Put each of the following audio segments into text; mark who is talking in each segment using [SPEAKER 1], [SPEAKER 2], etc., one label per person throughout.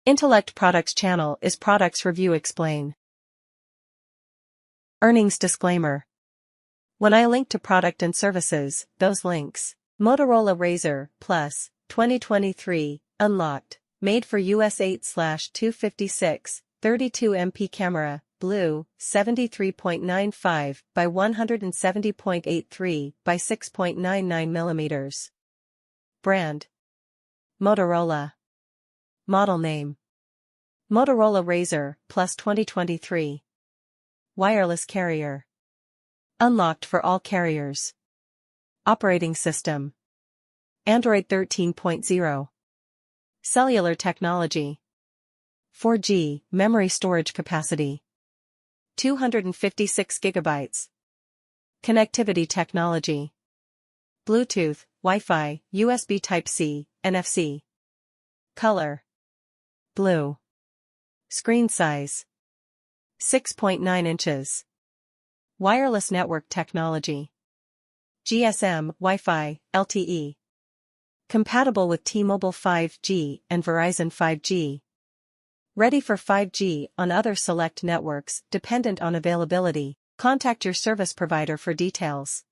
[SPEAKER 1] Intellect Products channel is Products Review Explain. Earnings disclaimer. When I link to product and services, those links. Motorola Razr Plus 2023 Unlocked, made for US 8/256, 32MP camera, blue, 73.95 by 170.83 by 6.99mm. Brand: Motorola. Model name: Motorola Razr Plus 2023. Wireless carrier. Unlocked for all carriers. Operating system: Android 13.0. Cellular Technology. 4G memory storage capacity: 256 GB. Connectivity technology: Bluetooth, Wi-Fi, USB Type-C, NFC. Color: blue. Screen size: 6.9 inches. Wireless network technology: GSM, Wi-Fi, LTE. Compatible with T-Mobile 5G and Verizon 5G. Ready for 5G on other select networks, dependent on availability. Contact your service provider for details.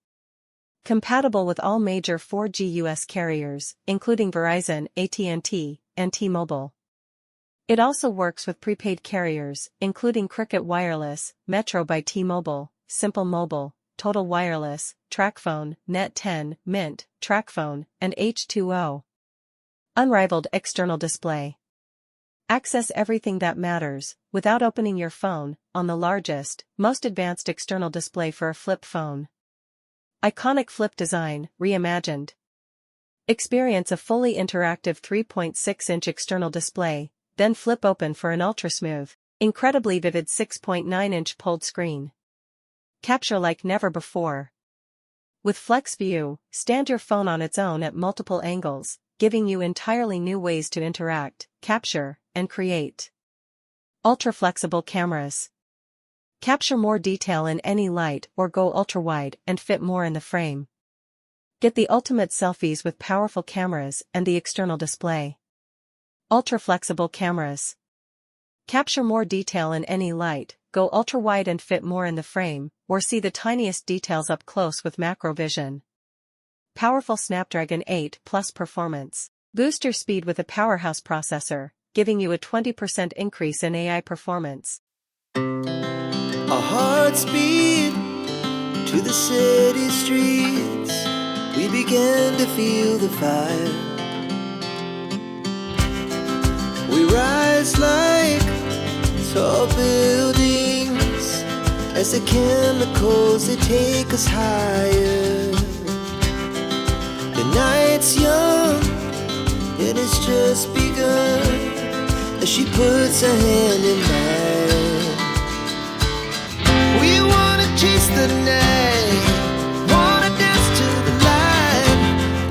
[SPEAKER 1] Compatible with all major 4G US carriers, including Verizon, AT&T, and T-Mobile. It also works with prepaid carriers, including Cricket Wireless, Metro by T-Mobile, Simple Mobile, Total Wireless, TracFone, Net10, Mint, TracFone, and H2O. Unrivaled external display. Access everything that matters, without opening your phone, on the largest, most advanced external display for a flip phone. Iconic flip design, reimagined. Experience a fully interactive 3.6-inch external display, then flip open for an ultra-smooth, incredibly vivid 6.9-inch pulled screen. Capture like never before. With Flex View, stand your phone on its own at multiple angles, giving you entirely new ways to interact, capture, and create. Ultra-flexible cameras. Capture more detail in any light or go ultra-wide and fit more in the frame. Get the ultimate selfies with powerful cameras and the external display. Ultra-flexible cameras. Capture more detail in any light, go ultra-wide and fit more in the frame, or see the tiniest details up close with macro vision. Powerful Snapdragon 8 Plus performance. Boost your speed with a powerhouse processor, giving you a 20% increase in AI performance.
[SPEAKER 2] Our hearts beat to the city streets. We began to feel the fire. We rise like tall buildings as the chemicals, they take us higher. The night's young and it's just begun as she puts her hand in mine. We wanna chase the night, wanna dance to the light,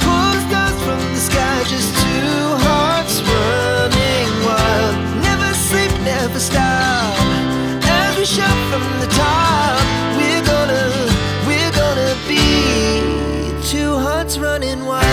[SPEAKER 2] pull the stars from the sky, just two hearts running wild. Never sleep, never stop, as we shout from the top. We're gonna be two hearts running wild.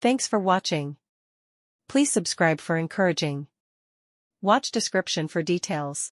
[SPEAKER 1] Thanks for watching. Please subscribe for encouraging. Watch description for details.